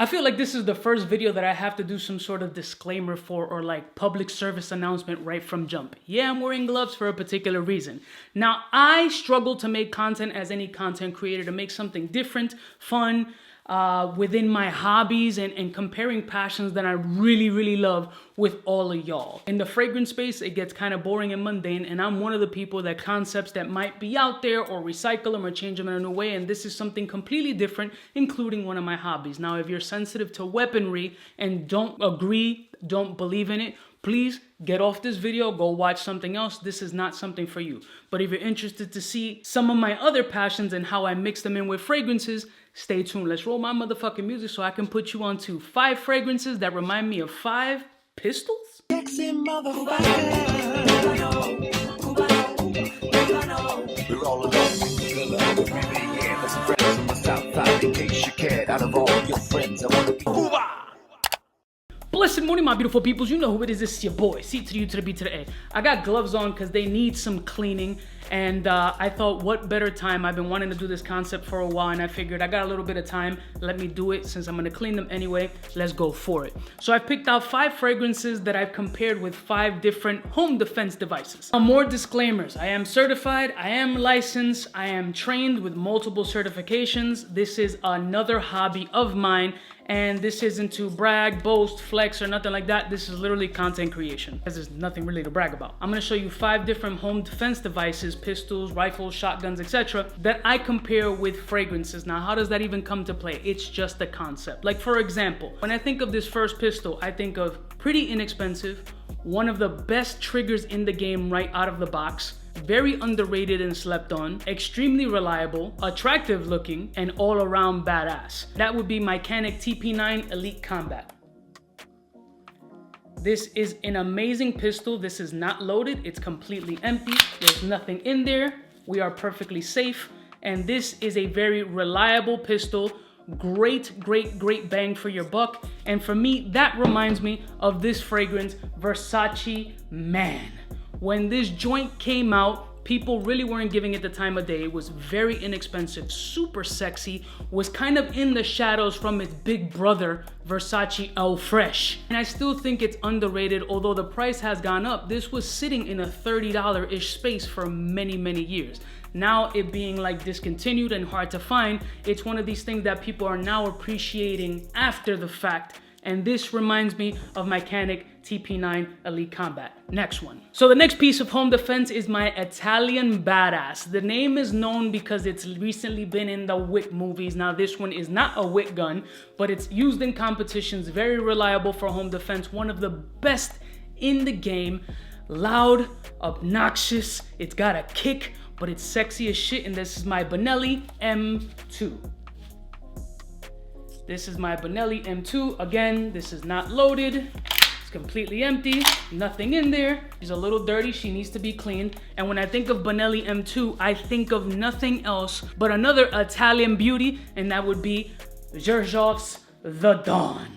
I feel like this is the first video that I have to do some sort of disclaimer for, or like public service announcement right from jump. Yeah, I'm wearing gloves for a particular reason. Now, I struggle to make content as any content creator, to make something different, fun, within my hobbies and comparing passions that I really love with all of y'all. In the fragrance space, it gets kind of boring and mundane, and I'm one of the people that concepts that might be out there or recycle them or change them in a new way, and this is something completely different, including one of my hobbies. Now, if you're sensitive to weaponry and don't agree, don't believe in it, please get off this video, go watch something else. This is not something for you. But if you're interested to see some of my other passions and how I mix them in with fragrances, stay tuned. Let's roll my motherfucking music so I can put you onto 5 fragrances that remind me of 5 pistols. Sexy motherfucker. We're all alone. Yeah, there's some friends on the south side. In case you cared, out of all your friends, I wanna be Cuba. Blessed morning, my beautiful peoples. You know who it is. It's your boy, C to the U to the B to the A. I got gloves on because they need some cleaning. And I thought, what better time? I've been wanting to do this concept for a while, and I figured I got a little bit of time. Let me do it since I'm going to clean them anyway. Let's go for it. So I picked out 5 fragrances that I've compared with 5 different home defense devices. More disclaimers. I am certified. I am licensed. I am trained with multiple certifications. This is another hobby of mine. And this isn't to brag, boast, flex, or nothing like that. This is literally content creation, because there's nothing really to brag about. I'm gonna show you 5 different home defense devices, pistols, rifles, shotguns, etc., that I compare with fragrances. Now, how does that even come to play? It's just a concept. Like, for example, when I think of this first pistol, I think of pretty inexpensive, one of the best triggers in the game right out of the box, very underrated and slept on, extremely reliable, attractive looking, and all around badass. That would be my Canik TP9 Elite Combat. This is an amazing pistol. This is not loaded. It's completely empty. There's nothing in there. We are perfectly safe. And this is a very reliable pistol. Great bang for your buck. And for me, that reminds me of this fragrance, Versace Man. When this joint came out, people really weren't giving it the time of day. It was very inexpensive, super sexy, was kind of in the shadows from its big brother, Versace Eau Fresh. And I still think it's underrated, although the price has gone up. This was sitting in a $30-ish space for many years. Now it being like discontinued and hard to find, it's one of these things that people are now appreciating after the fact. And this reminds me of my Canik TP9 Elite Combat. Next one. So the next piece of home defense is my Italian Badass. The name is known because it's recently been in the Wick movies. Now this one is not a Wick gun, but it's used in competitions, very reliable for home defense, one of the best in the game. Loud, obnoxious, it's got a kick, but it's sexy as shit, and this is my Benelli M2. This is my Benelli M2. Again, this is not loaded. It's completely empty. Nothing in there. She's a little dirty. She needs to be cleaned. And when I think of Benelli M2, I think of nothing else but another Italian beauty, and that would be Bergefield's The Dawn.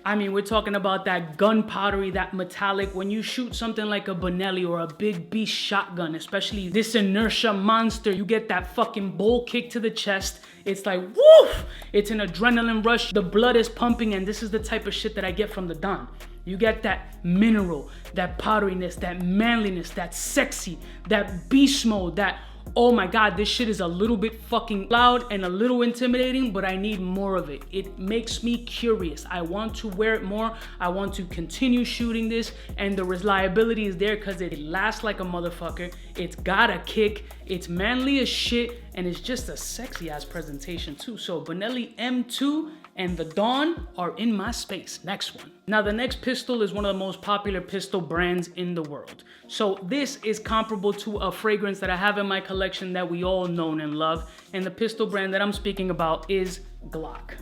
I mean, we're talking about that gunpowdery, that metallic. When you shoot something like a Benelli or a big beast shotgun, especially this inertia monster, you get that fucking bull kick to the chest. It's like, woof! It's an adrenaline rush. The blood is pumping, and this is the type of shit that I get from the Dawn. You get that mineral, that powderiness, that manliness, that sexy, that beast mode, that, oh my God, this shit is a little bit fucking loud and a little intimidating, but I need more of it. It makes me curious. I want to wear it more. I want to continue shooting this, and the reliability is there because it lasts like a motherfucker. It's got a kick. It's manly as shit, and it's just a sexy ass presentation too. So Benelli M2 and the Dawn are in my space. Next one. Now the next pistol is one of the most popular pistol brands in the world. So this is comparable to a fragrance that I have in my collection that we all know and love. And the pistol brand that I'm speaking about is Glock.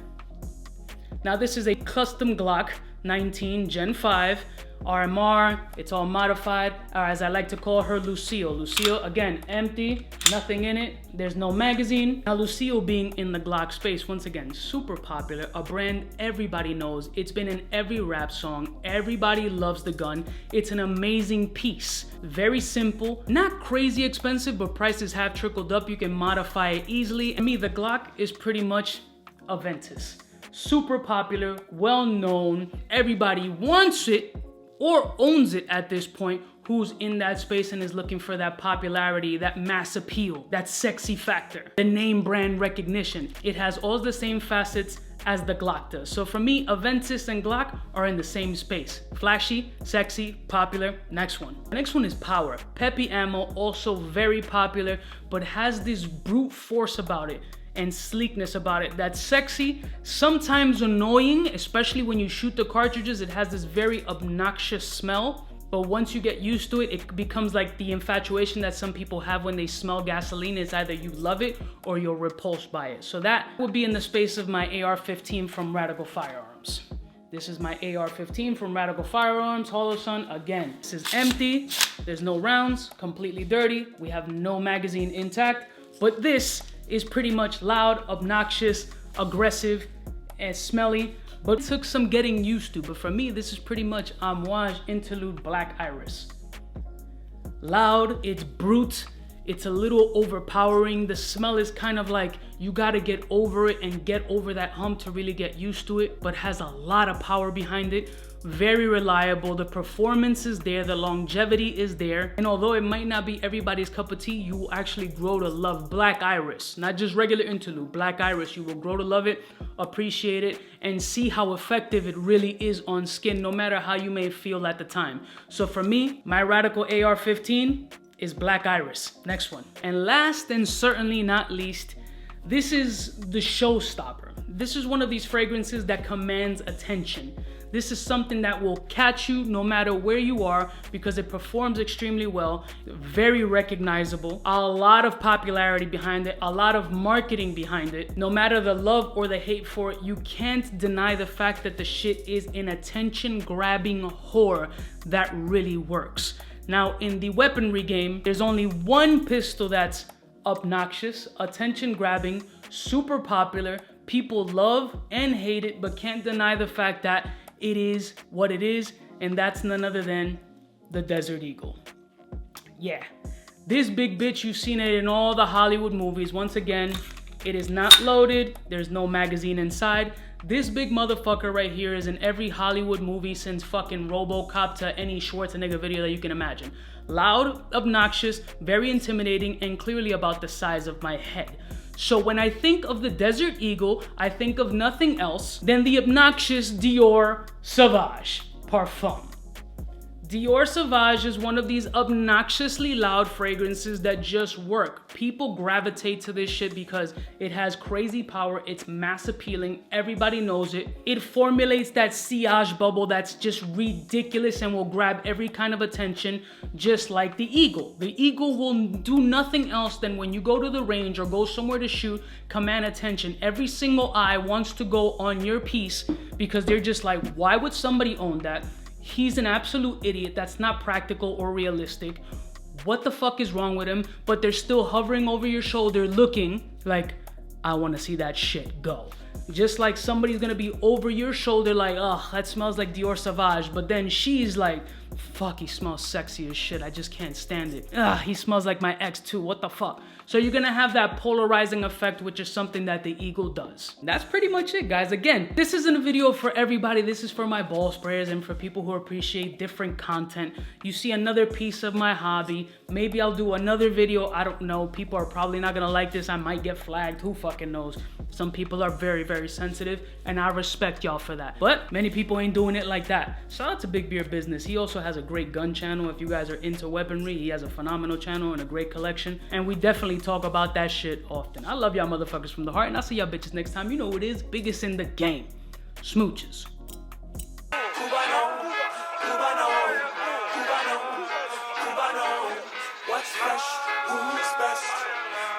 Now this is a custom Glock 19 Gen 5 RMR. It's all modified, or as I like to call her, Lucille. Lucille, again, empty, nothing in it. There's no magazine. Now Lucille being in the Glock space, once again, super popular, a brand everybody knows. It's been in every rap song. Everybody loves the gun. It's an amazing piece. Very simple, not crazy expensive, but prices have trickled up. You can modify it easily. I mean, the Glock is pretty much Aventus. Super popular, well known, everybody wants it or owns it at this point, who's in that space and is looking for that popularity, that mass appeal, that sexy factor, the name brand recognition. It has all the same facets as the Glock does. So for me, Aventus and Glock are in the same space. Flashy, sexy, popular. Next one. The next one is power. Peppy ammo, also very popular, but has this brute force about it and sleekness about it that's sexy, sometimes annoying, especially when you shoot the cartridges. It has this very obnoxious smell, but once you get used to it, it becomes like the infatuation that some people have when they smell gasoline. It's either you love it or you're repulsed by it. So that would be in the space of my AR-15 from Radical Firearms. This is my AR-15 from Radical Firearms, Holosun. Again, this is empty. There's no rounds, completely dirty. We have no magazine intact, but this is pretty much loud, obnoxious, aggressive, and smelly, but it took some getting used to. But for me, this is pretty much Homage Interlude Black Iris. Loud, it's brute, it's a little overpowering. The smell is kind of like you gotta get over it and get over that hump to really get used to it, but has a lot of power behind it. Very reliable, the performance is there, the longevity is there, and although it might not be everybody's cup of tea, you will actually grow to love Black Iris, not just regular Interlude, Black Iris. You will grow to love it, appreciate it, and see how effective it really is on skin, no matter how you may feel at the time. So for me, my Radical AR-15 is Black Iris. Next one. And last and certainly not least, this is the showstopper. This is one of these fragrances that commands attention. This is something that will catch you no matter where you are because it performs extremely well, very recognizable, a lot of popularity behind it, a lot of marketing behind it. No matter the love or the hate for it, you can't deny the fact that the shit is an attention-grabbing whore that really works. Now, in the weaponry game, there's only one pistol that's obnoxious, attention-grabbing, super popular, people love and hate it, but can't deny the fact that it is what it is, and that's none other than the Desert Eagle. Yeah, this big bitch, you've seen it in all the Hollywood movies. Once again, it is not loaded, there's no magazine inside. This big motherfucker right here is in every Hollywood movie since fucking RoboCop to any Schwarzenegger video that you can imagine. Loud, obnoxious, very intimidating, and clearly about the size of my head. So when I think of the Desert Eagle, I think of nothing else than the obnoxious Dior Sauvage Parfum. Dior Sauvage is one of these obnoxiously loud fragrances that just work. People gravitate to this shit because it has crazy power, it's mass appealing, everybody knows it. It formulates that sillage bubble that's just ridiculous and will grab every kind of attention, just like the Eagle. The Eagle will do nothing else than when you go to the range or go somewhere to shoot, command attention. Every single eye wants to go on your piece because they're just like, why would somebody own that? He's an absolute idiot. That's not practical or realistic. What the fuck is wrong with him? But they're still hovering over your shoulder looking like, I want to see that shit go. Just like somebody's gonna be over your shoulder like, oh, that smells like Dior Sauvage. But then she's like, fuck, he smells sexy as shit. I just can't stand it. Ugh, he smells like my ex too. What the fuck? So you're gonna have that polarizing effect, which is something that the Eagle does. That's pretty much it, guys. Again, this isn't a video for everybody. This is for my ball sprayers and for people who appreciate different content. You see another piece of my hobby. Maybe I'll do another video. I don't know. People are probably not gonna like this. I might get flagged. Who fucking knows? Some people are very, very sensitive, and I respect y'all for that. But many people ain't doing it like that. Shout out to Big Beer Business. He also has a great gun channel. If you guys are into weaponry, he has a phenomenal channel and a great collection. And we definitely talk about that shit often. I love y'all motherfuckers from the heart, and I'll see y'all bitches next time. You know what it is. Biggest in the game. Smooches. What's fresh? Who's best?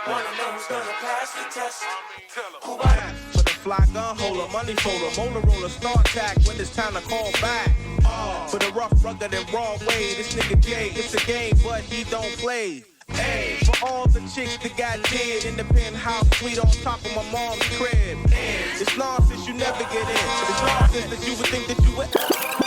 Wanna know who's gonna pass the test? For the fly gun holder, money folder, Motorola start tag when it's time to call back. For the rough, rugged, and raw way, this nigga Jay, it's a game, but he don't play. Hey, for all the chicks that got dead in the penthouse suite on top of my mom's crib. It's nonsense you never get in. It's nonsense that you would think that you would.